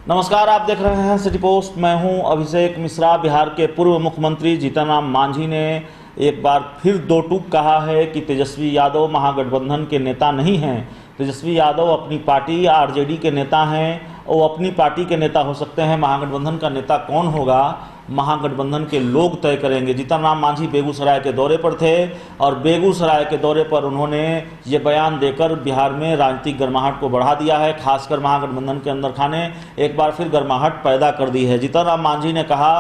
नमस्कार, आप देख रहे हैं सिटी पोस्ट। मैं हूं अभिषेक मिश्रा। बिहार के पूर्व मुख्यमंत्री जीतन राम मांझी ने एक बार फिर दो टूक कहा है कि तेजस्वी यादव महागठबंधन के नेता नहीं हैं। तेजस्वी यादव अपनी पार्टी आरजेडी के नेता हैं। वो अपनी पार्टी के नेता हो सकते हैं, महागठबंधन का नेता कौन होगा महागठबंधन के लोग तय करेंगे। जीतन राम मांझी बेगूसराय के दौरे पर थे और बेगूसराय के दौरे पर उन्होंने ये बयान देकर बिहार में राजनीतिक गर्माहट को बढ़ा दिया है। खासकर महागठबंधन के अंदर खाने एक बार फिर गर्माहट पैदा कर दी है। जीतन राम मांझी ने कहा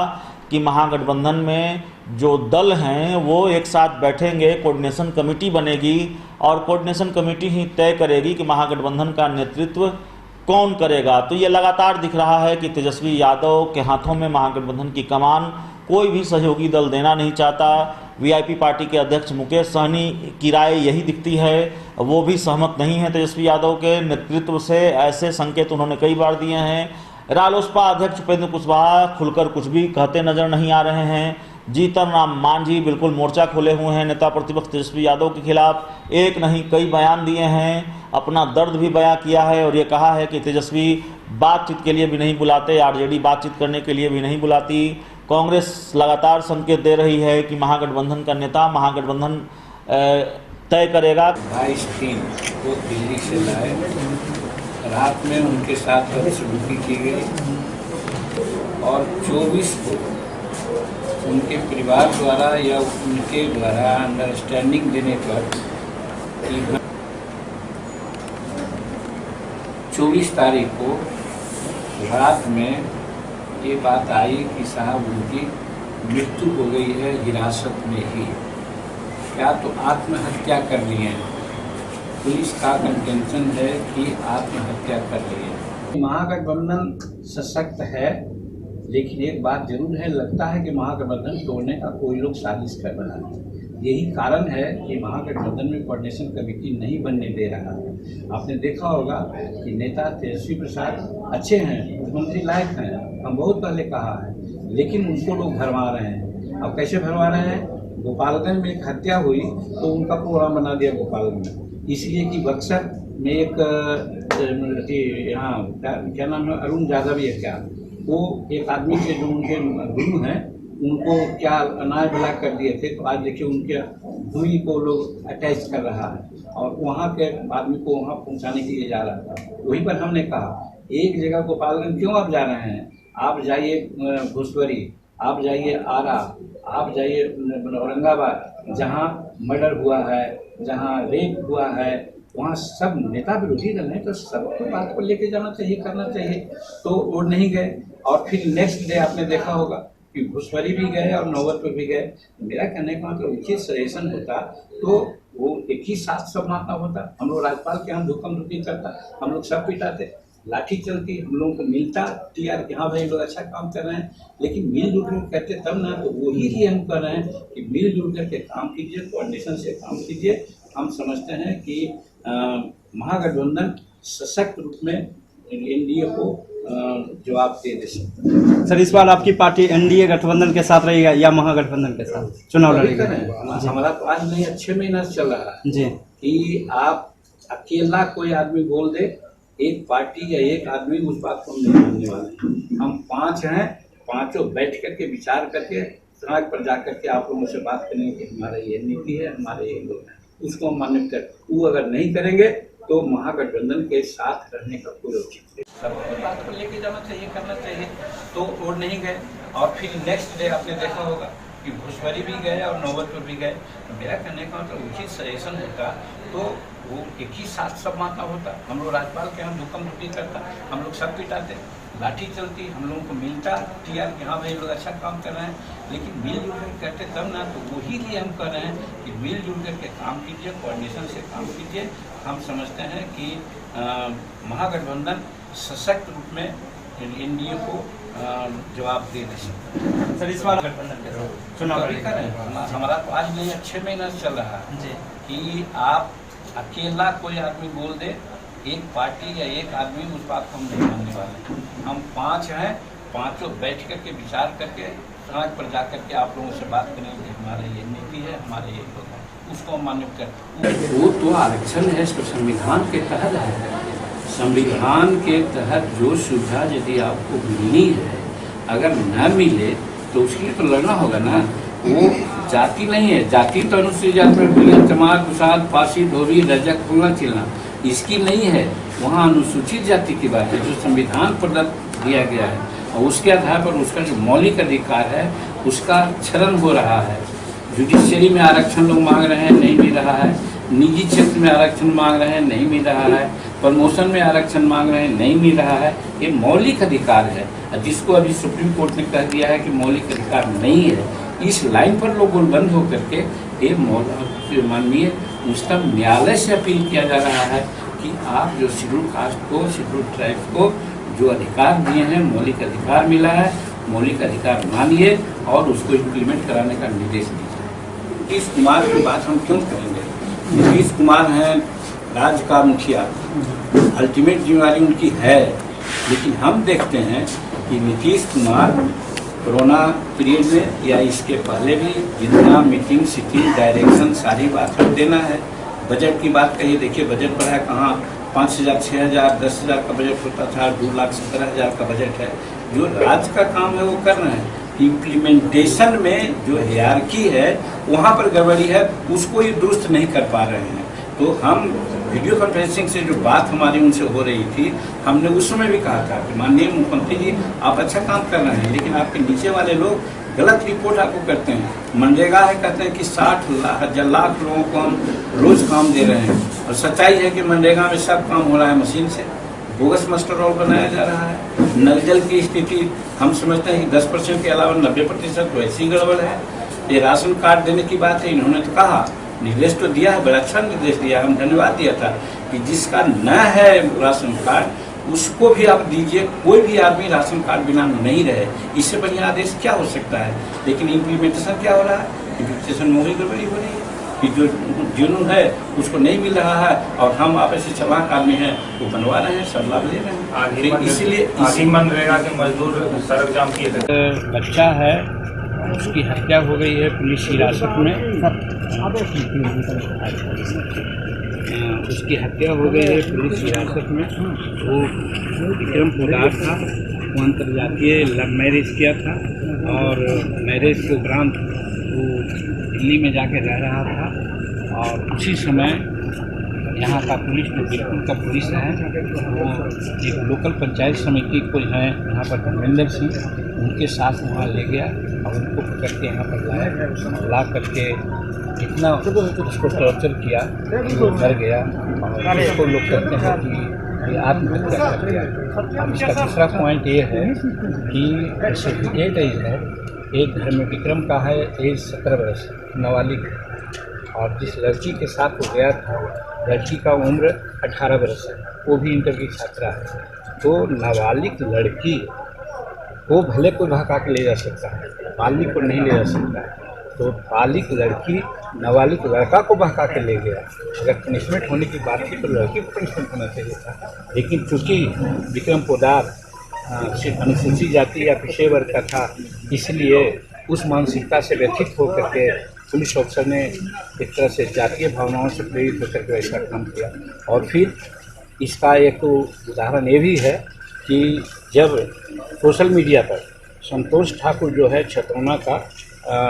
कि महागठबंधन में जो दल हैं वो एक साथ बैठेंगे, कोऑर्डिनेशन कमेटी बनेगी और कोऑर्डिनेशन कमेटी ही तय करेगी कि महागठबंधन का नेतृत्व कौन करेगा। तो ये लगातार दिख रहा है कि तेजस्वी यादव के हाथों में महागठबंधन की कमान कोई भी सहयोगी दल देना नहीं चाहता। वीआईपी पार्टी के अध्यक्ष मुकेश सहनी की राय यही दिखती है, वो भी सहमत नहीं है तेजस्वी यादव के नेतृत्व से। ऐसे संकेत उन्होंने कई बार दिए हैं। रालोसपा अध्यक्ष उपेंद्र कुशवाहा खुलकर कुछ भी कहते नजर नहीं आ रहे हैं। जीतन राम मांझी बिल्कुल मोर्चा खोले हुए हैं नेता प्रतिपक्ष तेजस्वी यादव के खिलाफ। एक नहीं कई बयान दिए हैं, अपना दर्द भी बयां किया है और ये कहा है कि तेजस्वी बातचीत के लिए भी नहीं बुलाते, आरजेडी बातचीत करने के लिए भी नहीं बुलाती। कांग्रेस लगातार संकेत दे रही है कि महागठबंधन का नेता महागठबंधन तय करेगा। 22/3 को दिल्ली से लाए, रात में उनके साथ बदसलूकी की गई और 24 को उनके परिवार द्वारा या उनके द्वारा अंडरस्टैंडिंग देने पर 24 तारीख को रात में ये बात आई कि साहब उनकी मृत्यु हो गई है हिरासत में ही। क्या तो आत्महत्या कर ली है। पुलिस का कंटेंशन है कि आत्महत्या कर ली है। महागठबंधन सशक्त है, लेकिन एक बात जरूर है, लगता है कि महागठबंधन तोड़ने का कोई लोग साजिश कर रहा है। यही कारण है कि महागठबंधन में कोऑर्डिनेशन कमेटी नहीं बनने दे रहा है। आपने देखा होगा कि नेता तेजस्वी प्रसाद अच्छे हैं, मुख्यमंत्री लायक हैं, हम बहुत पहले कहा है, लेकिन उनको लोग भरवा रहे हैं। अब कैसे भरवा रहे हैं? गोपालगंज में एक हत्या हुई तो उनका प्रोग्राम बना दिया गोपालगंज में, इसलिए कि बक्सर में एक यहाँ क्या नाम है, अरुण यादव या क्या, वो एक आदमी के जो उनके गुरु हैं उनको क्या अनाज भला कर दिए थे। तो आज देखिए उनके भूमि को लोग अटैच कर रहा है और वहाँ के आदमी को वहाँ पहुँचाने के लिए जा रहा था। वहीं पर हमने कहा एक जगह गोपालगंज क्यों आप जा रहे हैं? आप जाइए भोसवरी, आप जाइए आरा, आप जाइए औरंगाबाद, जहाँ मर्डर हुआ है, जहाँ रेप हुआ है, वहाँ सब नेता विरोधी दल हैं, तो सबको बात को लेके जाना चाहिए, करना चाहिए। तो वो नहीं गए और फिर नेक्स्ट डे आपने देखा होगा कि भुसवरी भी गए और नौबतपुर भी गए। मेरा कहने का मतलब एक ही सजेशन होता तो वो एक ही साथ सब मारना होता। हम लोग राज्यपाल के यहाँ धुकम धुकी करता, हम लोग सब पिटाते, लाठी चलती, हम लोगों को मिलता टीआर कि हाँ भाई लोग अच्छा काम कर रहे हैं, लेकिन मिलजुल कर करते तब ना। तो वही लिए हम कर रहे हैं कि मिलजुल करके काम कीजिए, कोऑर्डिनेशन से काम कीजिए। हम समझते हैं कि महागठबंधन सशक्त रूप में एनडीए को जवाब दे सकते हैं। सर, इस बार आपकी पार्टी एनडीए गठबंधन के साथ रहेगा या महागठबंधन के साथ चुनाव लड़ेगा? हमारा तो आज नहीं 6 महीना से चल रहा है जी कि आप अकेला कोई आदमी बोल दे, एक पार्टी या एक आदमी उस बात को हम नहीं मानने वाले। हम 5 हैं, पांचों बैठ करके विचार करके समाज पर जा करके आप लोगों से बात करेंगे कि हमारा ये नीति है, हमारे ये लोग हैं, उसको हम मान्य कर। वो अगर नहीं करेंगे तो महागठबंधन के साथ रहने का कोई औचित्य नहीं। सबको बात को लेके जाना चाहिए, करना चाहिए। तो वो नहीं गए और फिर नेक्स्ट डे आपने देखा होगा कि भुसवरी भी गए और नौबतपुर भी गए। तो मेरा कहने का मतलब उचित सजेशन होता तो वो एक ही साथ सब मारना होता। हम लोग राज्यपाल के यहाँ धुकम धुकी करता, हम लोग सब पिटाते, लाठी चलती, हम लोगों को मिलता टीआर कि हाँ भाई लोग अच्छा काम कर रहे हैं, लेकिन मिलजुल कर करते तब ना। तो वही लिए हम कर रहे हैं कि मिलजुल करके काम कीजिए, कोऑर्डिनेशन से काम कीजिए। हम समझते हैं कि महागठबंधन सशक्त रूप में एनडीए को जवाब दे सकते हैं। सर, इस बार गठबंधन के साथ चुनाव लड़ेगा। हमारा तो आज नहीं 6 महीना से चल रहा है जी कि आप अकेला कोई आदमी बोल दे, एक पार्टी या एक आदमी, उस बात को हम नहीं मानने वाले। हम 5 हैं, पांचों बैठ करके विचार करके समाज पर जा करके आप लोगों से बात करेंगे कि हमारा ये नीति है, हमारे ये लोग हैं, उसको हम मान्य कर। वो तो आरक्षण है, संविधान के तहत है, संविधान के तहत जो सुविधा यदि आपको मिलनी है, अगर न मिले तो उसके लिए तो लड़ना होगा ना। वो जाति नहीं है, जाति तो अनुसूचित जाति में मिले, चमार, कुसाद, पासी, धोबी, रजक, खुलना चिलना, इसकी नहीं है। वहाँ अनुसूचित जाति की बात है, जो संविधान प्रदत्त दिया गया है, और उसके आधार पर उसका जो मौलिक अधिकार है उसका क्षरण हो रहा है। जुडिशियरी में आरक्षण लोग मांग रहे हैं, नहीं मिल रहा है। निजी क्षेत्र में आरक्षण मांग रहे हैं, नहीं मिल रहा है। प्रमोशन में आरक्षण मांग रहे हैं, नहीं मिल रहा है। ये मौलिक अधिकार है, जिसको अभी सुप्रीम कोर्ट ने कह दिया है कि मौलिक अधिकार नहीं है। इस लाइन पर लोग गोलबंद होकर के ये माननीय उच्चतम न्यायालय से अपील किया जा रहा है कि आप जो शेड्यूल कास्ट को, शेड्यूल ट्राइब को जो अधिकार दिए हैं, मौलिक अधिकार मिला है, मौलिक अधिकार मानिए और उसको इम्प्लीमेंट कराने का निर्देश दीजिए। नीतीश कुमार की बात हम क्यों करेंगे? नीतीश कुमार हैं राज्य का मुखिया, अल्टीमेट जिम्मेदारी उनकी है, लेकिन हम देखते हैं कि नीतीश कुमार कोरोना पीरियड में या इसके पहले भी जितना मीटिंग, सिटिंग, डायरेक्शन सारी बात कर देना है। बजट की बात कहिए, देखिए बजट पर है कहाँ 5,000, 6,000, 10,000 का बजट होता था, 2,17,000 का बजट है। जो राज्य का काम है वो कर रहे हैं। इम्प्लीमेंटेशन में जो हायरार्की है वहाँ पर गड़बड़ी है, उसको ये दुरुस्त नहीं कर पा रहे हैं। तो हम वीडियो कॉन्फ्रेंसिंग से जो बात हमारी उनसे हो रही थी, हमने उस समय भी कहा था कि माननीय मुख्यमंत्री जी आप अच्छा काम कर रहे हैं, लेकिन आपके नीचे वाले लोग गलत रिपोर्ट आपको करते हैं। मनरेगा है कहते हैं कि 60 लाख लोगों को हम रोज काम दे रहे हैं, और सच्चाई है कि मनरेगा में सब काम हो रहा है मशीन से। बोगस मास्टर रोल बनाया जा रहा है। नल जल की स्थिति हम समझते हैं कि 10% के अलावा 90% तो ऐसी गड़बड़ है। ये राशन कार्ड देने की बात है, इन्होंने तो कहा, निर्देश तो दिया है, बड़ा अच्छा निर्देश दिया, हम धन्यवाद दिया था कि जिसका न है राशन कार्ड उसको भी आप दीजिए, कोई भी आदमी राशन कार्ड बिना नहीं रहे। इससे बढ़िया आदेश क्या हो सकता है? लेकिन इम्प्लीमेंटेशन क्या हो रहा है? इम्प्लीमेंटेशन में वही गड़बड़ी हो रही है कि जो जुनून है उसको नहीं मिल रहा है, और हम आप ऐसे चलाक आदमी हैं वो बनवा रहे हैं, सब लाभ ले रहे हैं। इसीलिए मनरेगा के मजदूर सड़क जाम किए थे। बच्चा है, उसकी हत्या हो गई है पुलिस हिरासत में। उसकी हत्या हो गई है पुलिस हिरासत में। वो विक्रम पोदार था, वो अंतर्जातीय लव मैरिज किया था, और मैरिज के उपरांत वो दिल्ली में जाके रह रहा था, और उसी समय यहाँ का पुलिस जो बिल्कुल का पुलिस है, वो एक लोकल पंचायत समिति को है यहाँ पर धर्मेंद्र सिंह, उनके साथ वहाँ ले गया और उनको पकड़ के यहाँ पर लाया, ला करके इतना उसको टॉर्चर किया कि वो मर गया। और इसको लोग कहते हैं कि ये आत्महत्या कर दिया। अब इसका दूसरा पॉइंट ये है कि एज है, एक घर में विक्रम का है एज 17 वर्ष, नाबालिग, और जिस लड़की के साथ वो गया था लड़की का उम्र 18 वर्ष है, वो भी इंटर की छात्रा है। तो नाबालिग लड़की को भले कोई भगा के ले जा सकता है, बालिग को नहीं ले जा सकता है। तो बालिग लड़की नाबालिग लड़का को बहका के ले गया। अगर पनिशमेंट होने की बात थी तो लड़की को पनिशमेंट होना चाहिए था, लेकिन चूँकि विक्रम पोदार सिर्फ अनुसूचित जाति या पिछड़े वर्ग का था, इसलिए उस मानसिकता से व्यथित होकर के पुलिस ऑफिसर ने एक तरह से जातीय भावनाओं से प्रेरित होकर के ऐसा काम किया। और फिर इसका एक तो उदाहरण ये भी है कि जब सोशल मीडिया पर संतोष ठाकुर जो है छतौना का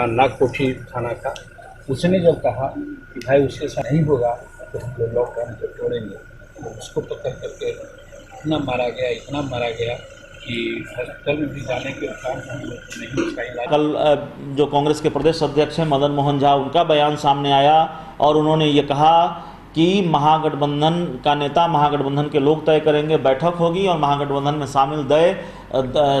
नागकोठी थाना का, उसने जब कहा कि भाई उसके साथ नहीं होगा तो हम लोग लॉकडाउन को तोड़ेंगे, तो उसको पकड़ करके इतना मारा गया कि हॉस्पिटल में भी जाने के काम हम लोग नहीं उसका इलाज। कल जो कांग्रेस के प्रदेश अध्यक्ष हैं मदन मोहन झा, उनका बयान सामने आया और उन्होंने ये कहा कि महागठबंधन का नेता महागठबंधन के लोग तय करेंगे, बैठक होगी और महागठबंधन में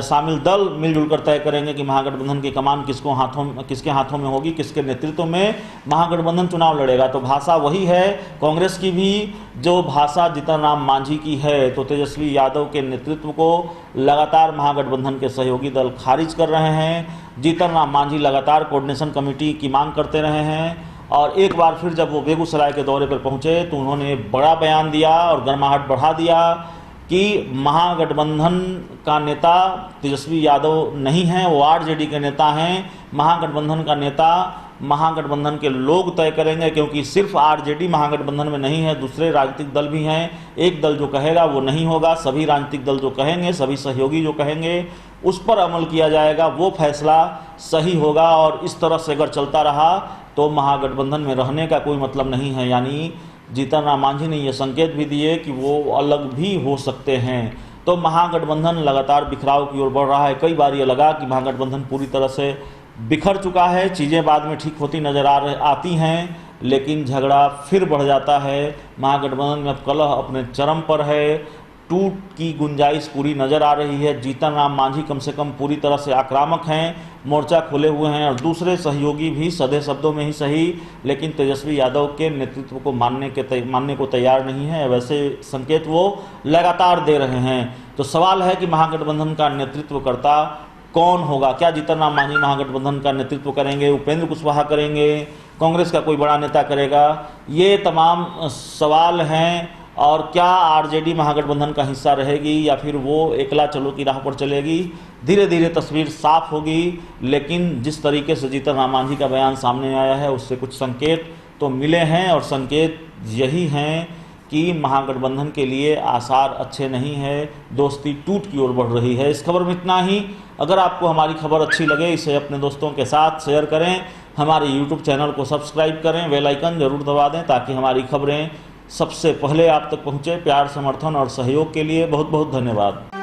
शामिल दल मिलजुल कर तय करेंगे कि महागठबंधन की कमान किसके हाथों में होगी, किसके नेतृत्व में महागठबंधन चुनाव लड़ेगा। तो भाषा वही है कांग्रेस की भी जो भाषा जीतन राम मांझी की है। तो तेजस्वी यादव के नेतृत्व को लगातार महागठबंधन के सहयोगी दल खारिज कर रहे हैं। जीतन राम मांझी लगातार कोऑर्डिनेशन कमेटी की मांग करते रहे हैं, और एक बार फिर जब वो बेगूसराय के दौरे पर पहुंचे तो उन्होंने बड़ा बयान दिया और गर्माहट बढ़ा दिया कि महागठबंधन का नेता तेजस्वी यादव नहीं है, वो आरजेडी के नेता हैं। महागठबंधन का नेता महागठबंधन के लोग तय करेंगे, क्योंकि सिर्फ आरजेडी महागठबंधन में नहीं है, दूसरे राजनीतिक दल भी हैं। एक दल जो कहेगा वो नहीं होगा, सभी राजनीतिक दल जो कहेंगे, सभी सहयोगी जो कहेंगे उस पर अमल किया जाएगा, वो फैसला सही होगा। और इस तरह से अगर चलता रहा तो महागठबंधन में रहने का कोई मतलब नहीं है। यानी जीतन राम मांझी ने ये संकेत भी दिए कि वो अलग भी हो सकते हैं। तो महागठबंधन लगातार बिखराव की ओर बढ़ रहा है। कई बार ये लगा कि महागठबंधन पूरी तरह से बिखर चुका है, चीज़ें बाद में ठीक होती नजर आती हैं, लेकिन झगड़ा फिर बढ़ जाता है। महागठबंधन में अब कलह अपने चरम पर है, टूट की गुंजाइश पूरी नज़र आ रही है। जीतन राम मांझी कम से कम पूरी तरह से आक्रामक हैं, मोर्चा खोले हुए हैं, और दूसरे सहयोगी भी सधे शब्दों में ही सही लेकिन तेजस्वी यादव के नेतृत्व को मानने को तैयार नहीं है। वैसे संकेत वो लगातार दे रहे हैं। तो सवाल है कि महागठबंधन का नेतृत्वकर्ता कौन होगा? क्या जीतन राम मांझी महागठबंधन का नेतृत्व करेंगे, उपेंद्र कुशवाहा करेंगे, कांग्रेस का कोई बड़ा नेता करेगा? ये तमाम सवाल हैं। और क्या आरजेडी महागठबंधन का हिस्सा रहेगी या फिर वो एकला चलो की राह पर चलेगी? धीरे धीरे तस्वीर साफ होगी। लेकिन जिस तरीके से जीतन राम मांझी का बयान सामने आया है उससे कुछ संकेत तो मिले हैं, और संकेत यही हैं कि महागठबंधन के लिए आसार अच्छे नहीं है, दोस्ती टूट की ओर बढ़ रही है। इस खबर में इतना ही। अगर आपको हमारी खबर अच्छी लगे इसे अपने दोस्तों के साथ शेयर करें, हमारे यूट्यूब चैनल को सब्सक्राइब करें, बेल आइकन जरूर दबा दें ताकि हमारी खबरें सबसे पहले आप तक पहुँचे। प्यार, समर्थन और सहयोग के लिए बहुत बहुत धन्यवाद।